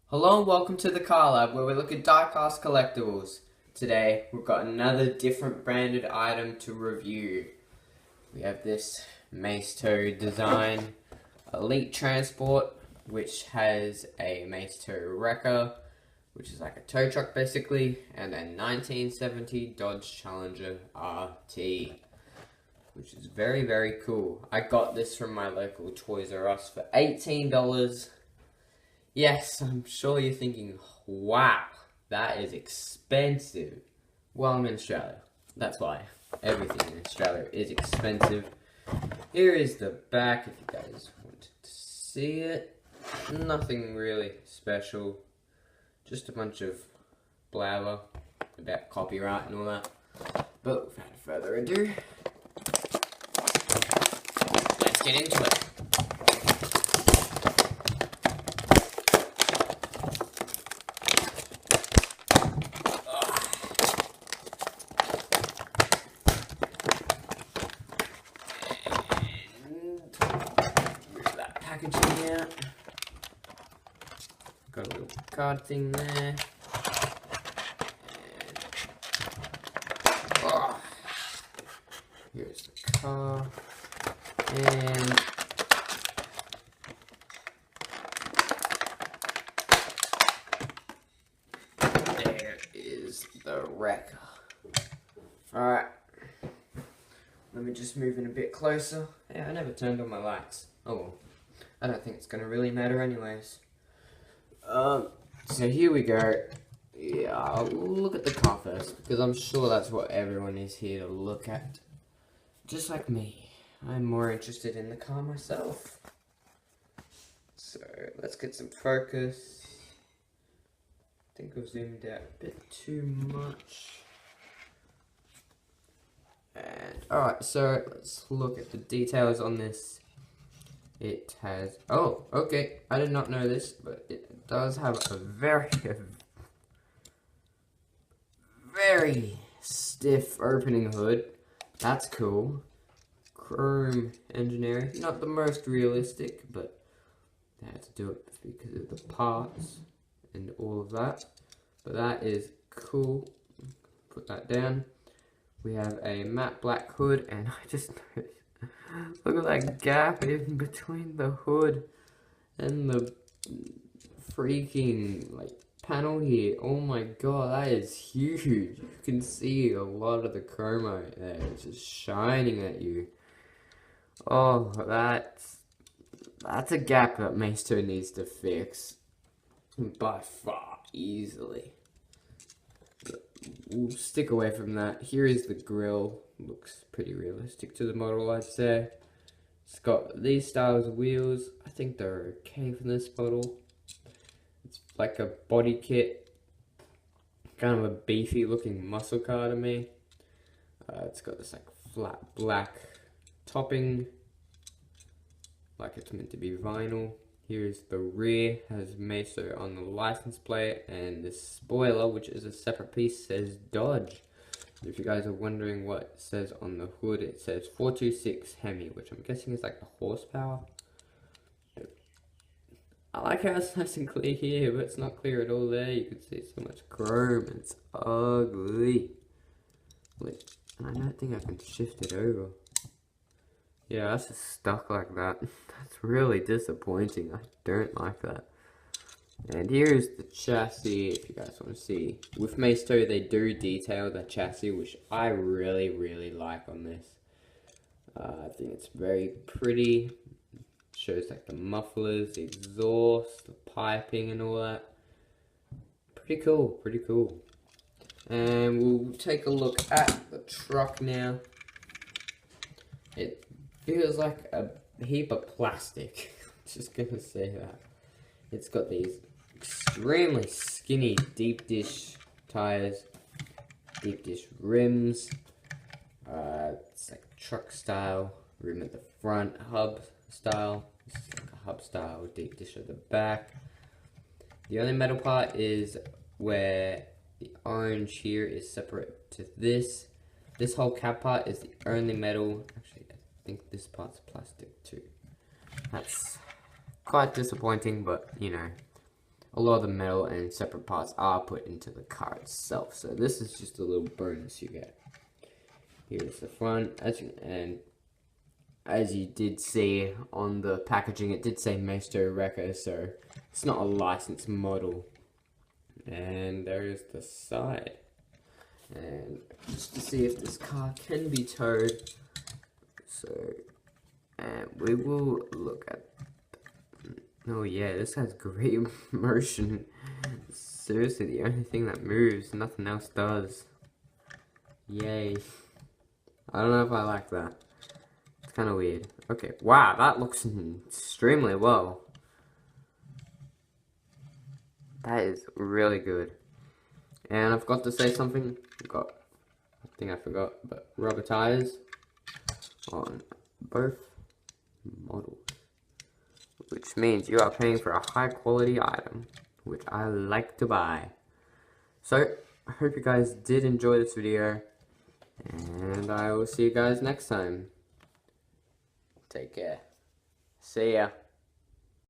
Hello and welcome to TheCarLab, where we look at die-cast collectibles. Today we've got another different branded item to review. We have this Maisto design Elite Transport, which has a Maisto wrecker, which is like a tow truck basically, and a 1970 Dodge Challenger RT, which is very cool. I got this from my local Toys R Us for $18. Yes, I'm sure you're thinking, wow, that is expensive. Well, I'm in Australia. That's why. Everything in Australia is expensive. Here is the back, if you guys want to see it. Nothing really special. Just a bunch of blabber about copyright and all that. But without further ado, let's get into it. Packaging out. Got a little card thing there. And, here's the car. And there is the wrecker. Alright. Let me just move in a bit closer. Yeah, I never turned on my lights. Oh well. I don't think it's gonna really matter anyways. So here we go. Yeah, I'll look at the car first, because I'm sure that's what everyone is here to look at. Just like me. I'm more interested in the car myself. So, let's get some focus. I think I've zoomed out a bit too much. And, alright, so let's look at the details on this. It has, oh, okay, I did not know this, but it does have a very stiff opening hood. That's cool. Chrome engineering, not the most realistic, but they had to do it because of the parts and all of that. But that is cool. Put that down. We have a matte black hood, and I just noticed, look at that gap in between the hood and the freaking panel here. Oh my god, that is huge. You can see a lot of the chromo there. It's just shining at you. Oh, that's a gap that Maisto needs to fix by far, easily. We'll stick away from that. Here is the grille. Looks pretty realistic to the model, I'd say. It's got these styles of wheels. I think they're okay for this model. It's like a body kit. Kind of a beefy looking muscle car to me. It's got this flat black topping. Like it's meant to be vinyl. Here's the rear, has Maisto on the license plate, and this spoiler, which is a separate piece, says Dodge. If you guys are wondering what it says on the hood, it says 426 Hemi, which I'm guessing is like the horsepower. I like how it's nice and clear here, but it's not clear at all there. You can see so much chrome, it's ugly. Wait, I don't think I can shift it over. Yeah, that's just stuck like that. That's really disappointing. I don't like that. And here's the chassis, if you guys want to see. With Maisto, they do detail the chassis, which I really like on this. I think it's very pretty. Shows like the mufflers, the exhaust, the piping and all that. Pretty cool. And we'll take a look at the truck now. It feels like a heap of plastic. Just gonna say that. It's got these extremely skinny deep dish tires, deep dish rims. It's like truck style rim at the front, hub style. This is like a hub style deep dish at the back. The only metal part is where the orange here is separate to this. This whole cap part is the only metal. Actually, I think this part's plastic too. That's quite disappointing, but you know, a lot of the metal and separate parts are put into the car itself. So this is just a little bonus you get. Here's the front, and as you did see on the packaging, it did say Maisto Elite, so it's not a licensed model. And there is the side. And just to see if this car can be towed. So, and we will look at. Oh yeah, this has great motion. Seriously, the only thing that moves, nothing else does. Yay. I don't know if I like that. It's kind of weird. Okay, wow, that looks extremely well. That is really good. And I forgot to say something. I think I forgot, but rubber tires on both models. Which means you are paying for a high quality item, which I like to buy. So, I hope you guys did enjoy this video. And I will see you guys next time. Take care. See ya.